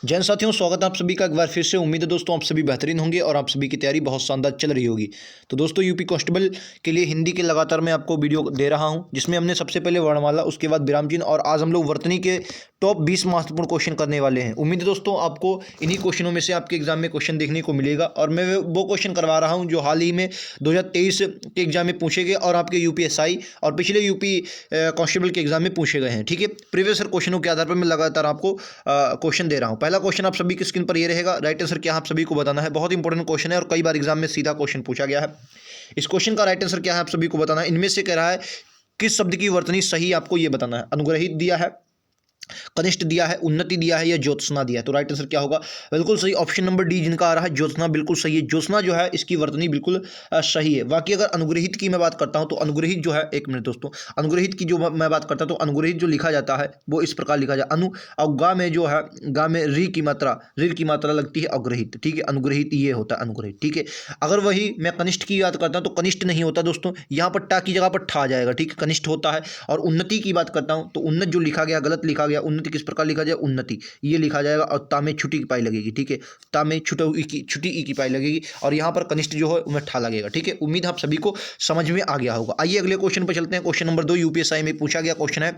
जैन साथियों, स्वागत है आप सभी का एक बार फिर से। उम्मीद है दोस्तों आप सभी बेहतरीन होंगे और आप सभी की तैयारी बहुत शानदार चल रही होगी। तो दोस्तों यूपी कांस्टेबल के लिए हिंदी के लगातार मैं आपको वीडियो दे रहा हूं, जिसमें हमने सबसे पहले वर्णमाला, उसके बाद विराम चिन्ह और आज हम लोग वर्तनी के टॉप 20 महत्वपूर्ण क्वेश्चन करने वाले हैं। उम्मीद है दोस्तों आपको इन्हीं क्वेश्चनों में से आपके एग्जाम में क्वेश्चन देखने को मिलेगा और मैं वो क्वेश्चन करवा रहा हूँ जो हाल ही में 2023 के एग्जाम में पूछे गए और आपके यूपीएसआई और पिछले यूपी कांस्टेबल के एग्जाम में पूछे गए हैं। ठीक है, प्रीवियस क्वेश्चनों के आधार पर मैं लगातार आपको क्वेश्चन दे रहा हूँ। पहला क्वेश्चन आप सभी की स्क्रीन पर ये रहेगा, राइट आंसर क्या है आप सभी को बताना है। बहुत इंपॉर्टेंट क्वेश्चन है और कई बार एग्जाम में सीधा क्वेश्चन पूछा गया है। इस क्वेश्चन का राइट आंसर क्या है आप सभी को बताना है। इनमें से कह रहा है किस शब्द की वर्तनी सही, आपको ये बताना है। अनुग्रहित दिया है, कनिष्ठ दिया है, उन्नति दिया है या ज्योत्सना दिया है। तो राइट आंसर क्या होगा? बिल्कुल सही ऑप्शन नंबर डी जिनका आ रहा है, ज्योत्सना, बिल्कुल सही है। ज्योत्सना जो है इसकी वर्तनी बिल्कुल सही है। बाकी अगर अनुग्रहित की मैं बात करता हूं तो अनुग्रहित जो है, एक मिनट दोस्तों, अनुग्रहित की जो मैं बात करता हूं तो अनुग्रहित जो लिखा जाता है वो इस प्रकार लिखा जाए, अनु और गा में जो है, गा में री की मात्रा लगती है अग्रहित। ठीक है, अनुग्रहित ये होता है अनुग्रहित। ठीक है, अगर वही मैं कनिष्ठ की बात करता हूं तो कनिष्ठ नहीं होता दोस्तों, यहाँ पर टा की जगह पर ठा जाएगा। ठीक है, कनिष्ठ होता है। और उन्नति की बात करता हूं तो उन्नत जो लिखा गया गलत लिखा गया। उन्नति किस प्रकार लिखा जाए? उन्नति ये लिखा जाएगा और ता में छुटी की पाई लगेगी। ठीक है, ता में छुटी ई की पाई लगेगी और यहाँ पर कनिष्ठ जो है उनमें ठा लगेगा। ठीक है, उम्मीद आप सभी को समझ में आ गया होगा। आइए अगले क्वेश्चन पर चलते हैं। क्वेश्चन नंबर 2 यूपीएसआई में पूछा गया क्वेश्चन है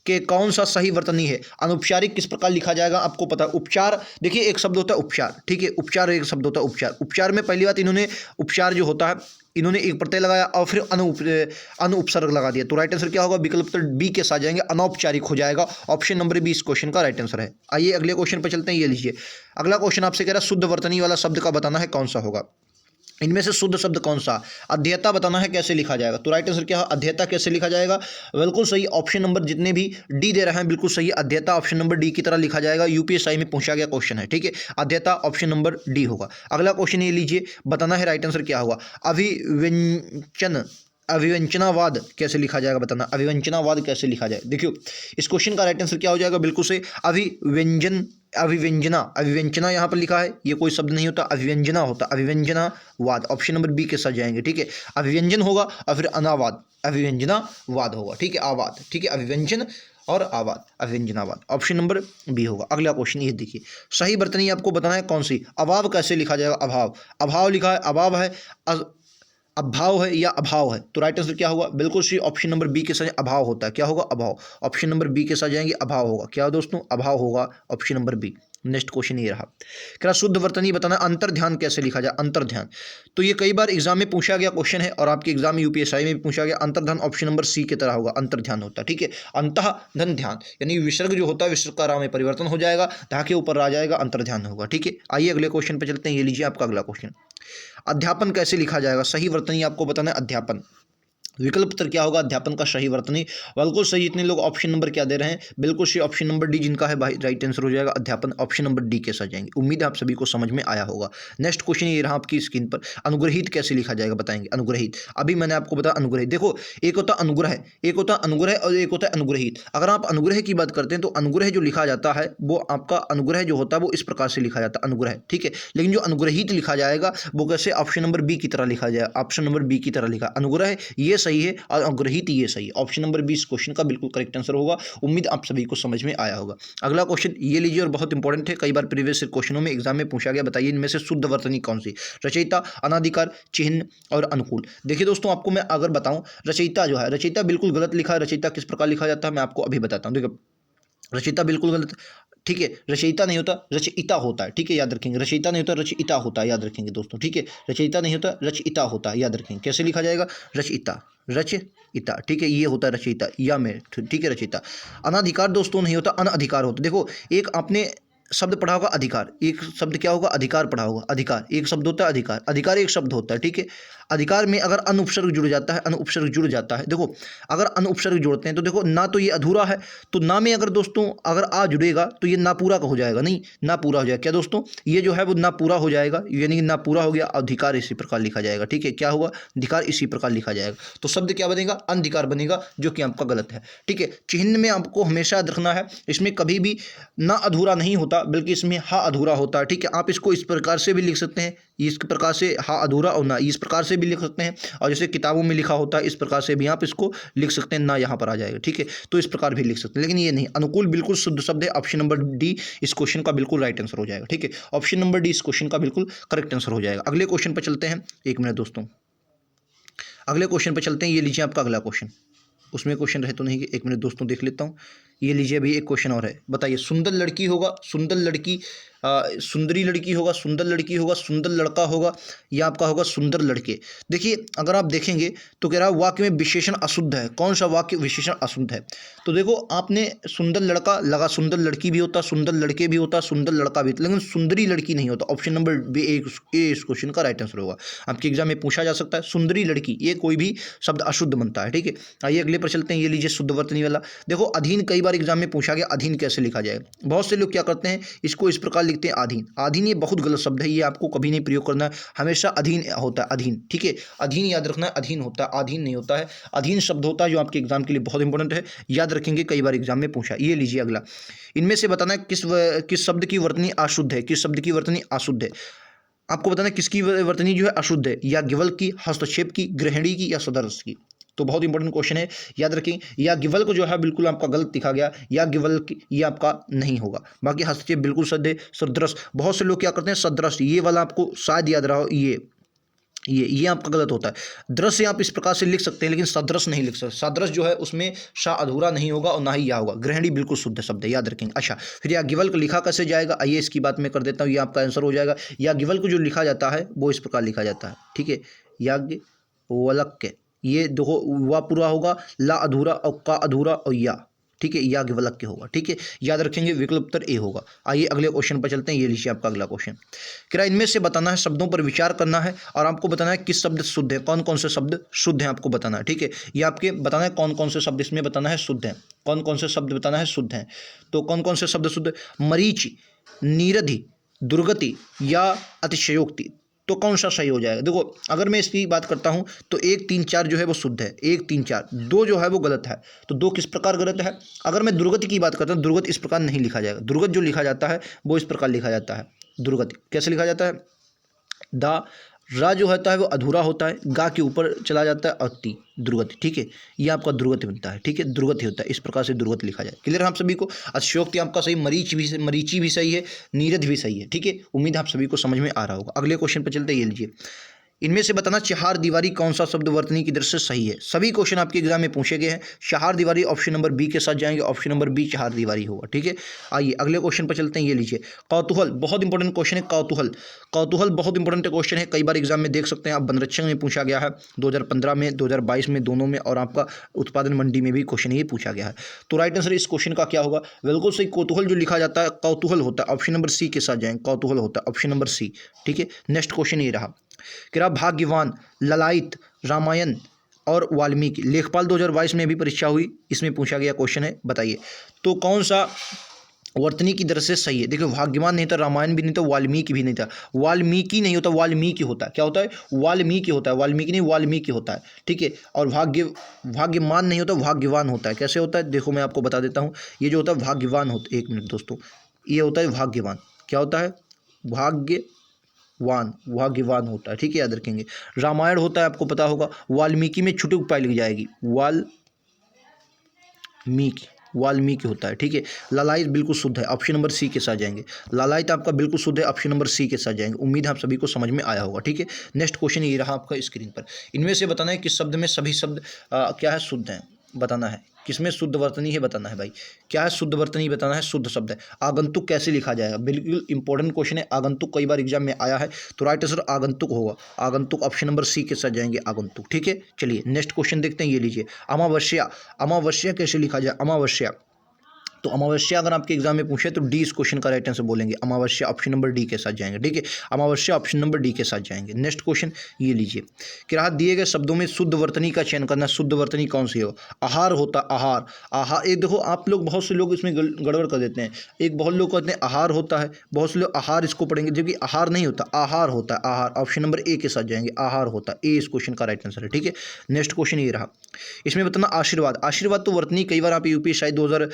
कि कौन सा सही वर्तनी है। अनौपचारिक किस प्रकार लिखा जाएगा? आपको पता है उपचार, देखिए एक शब्द होता है उपचार। ठीक है, उपचार एक शब्द होता है उपचार। उपचार में पहली बात इन्होंने उपचार जो होता है, इन्होंने एक प्रत्यय लगाया और फिर अनुपसर्ग लगा दिया। तो राइट आंसर क्या होगा? विकल्प तो बी के साथ जाएंगे, अनौपचारिक हो जाएगा। ऑप्शन नंबर बी इस क्वेश्चन का राइट आंसर है। आइए अगले क्वेश्चन पर चलते हैं। ये लीजिए, अगला क्वेश्चन आपसे कह रहा है शुद्ध वर्तनी वाला शब्द का बताना है कौन सा होगा। इनमें से शुद्ध शब्द कौन सा? अध्येता बताना है कैसे लिखा जाएगा। तो राइट आंसर क्या है? अध्येता कैसे लिखा जाएगा? बिल्कुल सही ऑप्शन नंबर जितने भी डी दे रहे हैं बिल्कुल सही है। अध्येता ऑप्शन नंबर डी की तरह लिखा जाएगा। यूपीएसआई में पूछा गया क्वेश्चन है। ठीक है, अध्येता ऑप्शन नंबर डी होगा। अगला क्वेश्चन ये लीजिए, बताना है राइट आंसर क्या होगा। अभिव्यंजनावाद कैसे लिखा जाएगा बताना। अभिव्यंजनावाद कैसे लिखा जाए? देखियो इस क्वेश्चन का राइट आंसर क्या हो जाएगा? बिल्कुल सही अभिव्यंजना यहाँ पर लिखा है, ये कोई शब्द नहीं होता, अभिव्यंजना होता, अभिव्यंजनावाद ऑप्शन नंबर बी के साथ जाएंगे। ठीक है, अभिव्यंजन होगा और फिर अनावाद, अभिव्यंजनावाद होगा। ठीक है, आवाद। ठीक है, अभिव्यंजन और आवाद, अभिव्यंजनावाद ऑप्शन नंबर बी होगा। अगला क्वेश्चन ये देखिए, सही वर्तनी आपको बताना है कौन सी। अभाव कैसे लिखा जाएगा? अभाव लिखा है, अभाव है, अभाव है या अभाव है। तो राइट आंसर क्या होगा? बिल्कुल सी ऑप्शन नंबर बी के साथ अभाव होता है। क्या होगा? अभाव। ऑप्शन नंबर बी के साथ जाएंगे, अभाव होगा। क्या दोस्तों? अभाव होगा, option number B. Next question ये रहा, क्या शुद्ध वर्तनी बताना। अंतर ध्यान कैसे लिखा जाए? अंतर ध्यान, तो ये कई बार एग्जाम में पूछा गया क्वेश्चन है और आपके एग्जाम में यूपीएसआई में भी पूछा गया। अंतर ध्यान ऑप्शन नंबर सी की तरह होगा, अंतर ध्यान होता है। ठीक है, अंतः धन ध्यान, यानी विसर्ग जो होता है विसर्ग का रा में परिवर्तन हो जाएगा, धा के ऊपर आ जाएगा, अंतर ध्यान होगा। ठीक है, आइए अगले क्वेश्चन पर चलते हैं। ये लीजिए आपका अगला क्वेश्चन, अध्यापन कैसे लिखा जाएगा। सही वर्तनी आपको बताना है अध्यापन। विकल्प उत्तर क्या होगा? अध्यापन का सही वर्तनी बिल्कुल सही। इतने लोग ऑप्शन नंबर क्या दे रहे हैं? बिल्कुल सही ऑप्शन नंबर डी जिनका है भाई, राइट आंसर हो जाएगा अध्यापन, ऑप्शन नंबर डी के साथ जाएंगे। उम्मीद है आप सभी को समझ में आया होगा। नेक्स्ट क्वेश्चन ये रहा आपकी स्क्रीन पर, अनुग्रहित कैसे लिखा जाएगा बताएंगे। अनुग्रहित, अभी मैंने आपको बताया अनुग्रहित। देखो एक होता अनुग्रह, एक होता अनुग्रह और एक होता है अनुग्रहित। अगर आप अनुग्रह की बात करते हैं तो अनुग्रह जो लिखा जाता है वो आपका अनुग्रह जो होता है वो इस प्रकार से लिखा जाता है, अनुग्रह। ठीक है, लेकिन जो अनुग्रहित लिखा जाएगा वो कैसे? ऑप्शन नंबर बी की तरह लिखा जाएगा, ऑप्शन नंबर बी की तरह लिखा। अनुग्रह ये सही है और अनुग्रहित ये सही, ऑप्शन नंबर 20 क्वेश्चन का बिल्कुल करेक्ट आंसर होगा। उम्मीद आप सभी को समझ में आया होगा। अगला क्वेश्चन ये लीजिए और बहुत इंपॉर्टेंट है, कई बार प्रीवियस क्वेश्चनों में एग्जाम में पूछा गया। बताइए इनमें से शुद्ध वर्तनी कौन सी। रचयिता, अनाधिकार, चिन्ह और अनुकूल। देखिए दोस्तों आपको मैं अगर बताऊं, रचयिता जो है, रचयिता बिल्कुल गलत लिखा है। रचयिता किस प्रकार लिखा जाता है मैं आपको अभी बताता हूं। देखो रचयिता बिल्कुल गलत। ठीक है, रचयिता नहीं होता, रचयिता होता है। ठीक है, याद रखेंगे, रचयिता नहीं होता, रचयिता होता है, याद रखेंगे दोस्तों। ठीक है, रचयिता नहीं होता, रचयिता होता है, याद रखेंगे। कैसे लिखा जाएगा? रचयिता, रचयिता। ठीक है, ये होता है रचयिता या में। ठीक है, रचयिता। अनाधिकार दोस्तों नहीं होता, अनअधिकार होता। देखो एक आपने शब्द पढ़ा होगा अधिकार, एक शब्द क्या होगा? अधिकार पढ़ा होगा। अधिकार एक शब्द होता है, अधिकार, अधिकार एक शब्द होता है। ठीक है, अधिकार में अगर अनुपसर्ग जुड़ जाता है, अनुपसर्ग जुड़ जाता है, देखो अगर अनुपसर्ग जोड़ते हैं तो देखो ना तो ये अधूरा है, तो ना में अगर दोस्तों अगर आ जुड़ेगा तो ये ना पूरा का हो जाएगा, नहीं ना पूरा हो जाएगा। क्या दोस्तों? ये जो है वो ना पूरा हो जाएगा, यानी कि ना पूरा हो गया। अधिकार इसी प्रकार लिखा जाएगा। ठीक है, क्या हुआ? अधिकार इसी प्रकार लिखा जाएगा। तो शब्द क्या बनेगा? अनधिकार बनेगा, जो कि आपका गलत है। ठीक है, चिन्ह में आपको हमेशा याद रखना है, इसमें कभी भी ना अधूरा नहीं होता, बल्कि इसमें हा अधूरा होता है। ठीक है, आप इसको इस प्रकार से भी लिख सकते हैं, इस प्रकार से हा अधूरा और ना इस प्रकार से भी लिख सकते हैं, और जैसे किताबों में लिखा होता है इस प्रकार से भी आप इसको लिख सकते हैं, ना यहाँ पर आ जाएगा। ठीक है, तो इस प्रकार भी लिख सकते हैं, लेकिन ये नहीं। अनुकूल बिल्कुल शुद्ध शब्द है, ऑप्शन नंबर डी इस क्वेश्चन का बिल्कुल राइट आंसर हो जाएगा। ठीक है, ऑप्शन नंबर डी इस क्वेश्चन का बिल्कुल करेक्ट आंसर हो जाएगा। अगले क्वेश्चन पर चलते हैं, एक मिनट दोस्तों, अगले क्वेश्चन पर चलते हैं। ये लीजिए आपका अगला क्वेश्चन, उसमें क्वेश्चन रहे तो नहीं, एक मिनट दोस्तों देख लेता हूँ। ये लीजिए अभी एक क्वेश्चन और है, बताइए सुंदर लड़की होगा, सुंदर लड़की, सुंदरी लड़की होगा, सुंदर लड़की होगा, सुंदर लड़का होगा, या आपका होगा सुंदर लड़के। देखिए अगर आप देखेंगे तो कह रहा है वाक्य में विशेषण अशुद्ध है। कौन सा वाक्य विशेषण अशुद्ध है? तो देखो आपने सुंदर लड़का लगा, सुंदर लड़की भी होता, सुंदर लड़के भी होता, सुंदर लड़का भी होता, लेकिन सुंदरी लड़की नहीं होता। ऑप्शन नंबर बी ए इस क्वेश्चन का राइट आंसर होगा। आपके एग्जाम में पूछा जा सकता है सुंदरी लड़की, ये कोई भी शब्द अशुद्ध बनता है। ठीक है, आइए अगले पर चलते हैं। ये लीजिए शुद्ध वर्तनी वाला। देखो अधीन कई बार एग्जाम में पूछा गया, अधीन कैसे लिखा जाएगा। बहुत से लोग क्या करते हैं, इसको इस प्रकार लिखते हैं अधीन। अधीन ये बहुत गलत शब्द है, ये आपको कभी नहीं प्रयोग करना है, हमेशा अधीन होता है, अधीन। ठीक है, अधीन याद रखना है, अधीन होता है, अधीन नहीं होता है। अधीन शब्द होता है जो आपके एग्जाम के लिए बहुत इंपॉर्टेंट है, याद रखेंगे, कई बार एग्जाम में पूछा। ये लीजिए अगला, इनमें से बताना है किस शब्द की वर्तनी अशुद्ध है, किस शब्द की वर्तनी अशुद्ध है। आपको बताना है किसकी वर्तनी जो है अशुद्ध है, या गिवल की, हस्तक्षेप की, गृहिणी की, या सदर्श की। तो बहुत इंपॉर्टेंट क्वेश्चन है, याद रखें। या गिवल को जो है बिल्कुल आपका गलत लिखा गया, या गिवल की ये आपका नहीं होगा। बाकी हस्तक्षेप बिल्कुल सद है। सदृश, बहुत से लोग क्या करते हैं सदृश, ये वाला आपको शायद याद रहा हो, ये आपका गलत होता है। दृश्य आप इस प्रकार से लिख सकते हैं, लेकिन सदृश नहीं लिख सकते। सदृश जो है उसमें शा अधूरा नहीं होगा और ना ही या होगा। गृहिणी बिल्कुल शुद्ध शब्द है, याद रखेंगे। अच्छा, फिर या गिवल को लिखा कैसे जाएगा, आइए इसकी बात मैं कर देता हूँ, ये आपका आंसर हो जाएगा। या गिवल को जो लिखा जाता है वो इस प्रकार लिखा जाता है। ठीक है, याज्ञ वलक्य, ये देखो वा पूरा होगा, ला अधूरा और का अधूरा और या। ठीक है, याज्ञवल्क्य होगा। ठीक है, याद रखेंगे, विकल्प उत्तर ए होगा। आइए अगले क्वेश्चन पर चलते हैं। ये लीजिए आपका अगला क्वेश्चन, क्या इनमें से बताना है, शब्दों पर विचार करना है और आपको बताना है किस शब्द शुद्ध है, कौन कौन से शब्द शुद्ध हैं आपको बताना है। ठीक है, ये आपके बताना है कौन कौन से शब्द इसमें बताना है शुद्ध हैं, कौन कौन से शब्द बताना है शुद्ध हैं। तो कौन कौन से शब्द शुद्ध, मरीचि, नीरधि, दुर्गति या अतिशयोक्ति। तो कौन सा सही हो जाएगा? देखो अगर मैं इसकी बात करता हूं तो 1 3 4 जो है वो शुद्ध है, 1 3 4, 2 जो है वो गलत है। तो 2 किस प्रकार गलत है? अगर मैं दुर्गति की बात करता हूं, दुर्गत इस प्रकार नहीं लिखा जाएगा। दुर्गत जो लिखा जाता है वो इस प्रकार लिखा जाता है। दुर्गति कैसे लिखा जाता है? दा रा जो होता है वो अधूरा होता है, गा के ऊपर चला जाता है, अति दुर्गति। ठीक है, ये आपका दुर्गति बनता है। ठीक है, दुर्गति होता है, इस प्रकार से दुर्गति लिखा जाए। क्लियर है आप सभी को? अतिशयोक्ति आपका सही, मरीचि भी सही है, नीरद भी सही है। ठीक है, उम्मीद आप सभी को समझ में आ रहा होगा। अगले क्वेश्चन पर चलते हैं। ये लीजिए, इनमें से बताना चहार दीवारी कौन सा शब्द वर्तनी की दृष्टि से सही है। सभी क्वेश्चन आपके एग्जाम में पूछे गए हैं। चहार दीवारी ऑप्शन नंबर बी के साथ जाएंगे, ऑप्शन नंबर बी चहार दीवारी होगा। ठीक है, आइए अगले क्वेश्चन पर चलते हैं। ये लीजिए, कौतूहल, बहुत इंपॉर्टेंट क्वेश्चन है। कौतूहल बहुत इंपॉर्टेंट क्वेश्चन है, कई बार एग्जाम में देख सकते हैं आप। वनरक्षक में पूछा गया है 2015 में, 2022 में, दोनों में, और आपका उत्पादन मंडी में भी क्वेश्चन ये पूछा गया है। तो राइट आंसर इस क्वेश्चन का क्या होगा? बिल्कुल सही, कौतूहल जो लिखा जाता है कौतूहल होता है, ऑप्शन नंबर सी के साथ जाएंगे, कौतूहल होता है, ऑप्शन नंबर सी। ठीक है, नेक्स्ट क्वेश्चन ये रहा, क्या भाग्यवान, ललायत, रामायण और वाल्मीकि। लेखपाल 2022 में भी परीक्षा हुई, इसमें पूछा गया क्वेश्चन है, बताइए तो कौन सा वर्तनी की दृष्टि से सही है। देखो भाग्यवान नहीं था, रामायण भी नहीं था, वाल्मीकि भी नहीं था। वाल्मीकि नहीं होता, वाल्मीकि होता है। क्या होता है? वाल्मीकि होता है, वाल्मीकि नहीं वाल्मीकि होता है। ठीक है, और भाग्यमान नहीं होता, भाग्यवान होता है। कैसे होता है देखो मैं आपको बता देता हूँ। ये जो होता है भाग्यवान होता है, एक मिनट दोस्तों, ये होता है भाग्यवान। क्या होता है? भाग्यवान होता है। ठीक है, याद रखेंगे। रामायण होता है, आपको पता होगा। वाल्मीकि में छुट्टी उपाय लिखी जाएगी, वाल्मीकि होता है। ठीक है, लालायत बिल्कुल शुद्ध है, ऑप्शन नंबर सी के साथ जाएंगे। लालायत आपका बिल्कुल शुद्ध है, ऑप्शन नंबर सी के साथ जाएंगे। उम्मीद आप सभी को समझ में आया होगा। ठीक है, नेक्स्ट क्वेश्चन ये रहा आपका स्क्रीन पर। इनमें से बताना है किस शब्द में सभी शब्द क्या है शुद्ध हैं, बताना है। किसमें शुद्ध वर्तनी है बताना है भाई। क्या है शुद्ध वर्तनी बताना है, शुद्ध शब्द है। आगंतुक कैसे लिखा जाएगा? बिल्कुल इंपॉर्टेंट क्वेश्चन है। आगंतुक कई बार एग्जाम में आया है, तो राइट आंसर आगंतुक होगा। आगंतुक ऑप्शन नंबर सी के साथ जाएंगे, आगंतुक। ठीक है, चलिए नेक्स्ट क्वेश्चन देखते हैं। ये लीजिए, अमावस्या कैसे लिखा जाए? अमावस्या, तो अमावस्या अगर आपके एग्जाम में पूछे तो डी इस क्वेश्चन का राइट आंसर बोलेंगे। अमावस्या ऑप्शन नंबर डी के साथ जाएंगे। ठीक है, अमावस्या ऑप्शन नंबर डी के साथ जाएंगे। नेक्स्ट क्वेश्चन ये लीजिए, क्या दिए गए शब्दों में शुद्ध वर्तनी का चयन करना। शुद्ध वर्तनी कौन सी हो? आहार होता, आहार। एक देखो आप लोग, बहुत से लोग इसमें गड़बड़ कर देते हैं। एक बहुत लोग कहते हैं आहार होता है, बहुत से लोग आहार इसको पढ़ेंगे, जबकि आहार नहीं होता, आहार होता है। आहार ऑप्शन नंबर ए के साथ जाएंगे, आहार होता है। ए इस क्वेश्चन का राइट आंसर है। ठीक है, नेक्स्ट क्वेश्चन ये रहा, इसमें बताना आशीर्वाद। आशीर्वाद तो वर्तनी, कई बार आप यूपीएससी 2000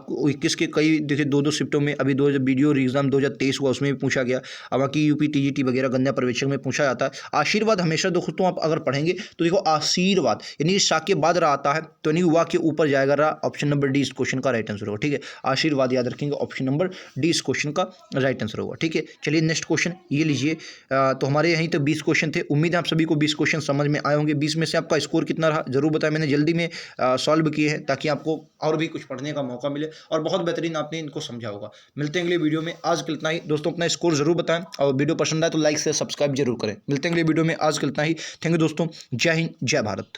21 के कई देखिए 2-2 शिफ्टों में अभी 2 वीडियो एग्जाम 2023 हुआ उसमें भी पूछा गया। अब बाकी यूपी टीजीटी वगैरह गन्ना पर्यवेक्षक में पूछा जाता है। आशीर्वाद हमेशा दोस्तों आप अगर पढ़ेंगे तो देखो आशीर्वाद यानी कि सा के बाद रहा आता है तो नहीं हुआ के ऊपर जाएगा रहा। ऑप्शन नंबर डी इस क्वेश्चन का राइट आंसर होगा। ठीक है, आशीर्वाद याद रखेंगे, ऑप्शन नंबर डी इस क्वेश्चन का राइट आंसर होगा। ठीक है, चलिए नेक्स्ट क्वेश्चन ये लीजिए। तो हमारे यहीं तो 20 क्वेश्चन थे। उम्मीद है आप सभी को 20 क्वेश्चन समझ में आए होंगे। 20 में से आपका स्कोर कितना रहा जरूर बताएं। मैंने जल्दी में सॉल्व किए हैं ताकि आपको और भी कुछ पढ़ने का मौका मिले और बहुत बेहतरीन आपने इनको समझा होगा। मिलते हैं अगले वीडियो में, आज के इतना ही। दोस्तों अपना स्कोर जरूर बताएं और वीडियो पसंद आए तो लाइक से सब्सक्राइब जरूर करें। मिलते हैं अगले वीडियो में, आज के इतना ही। थैंक यू दोस्तों, जय हिंद जय भारत।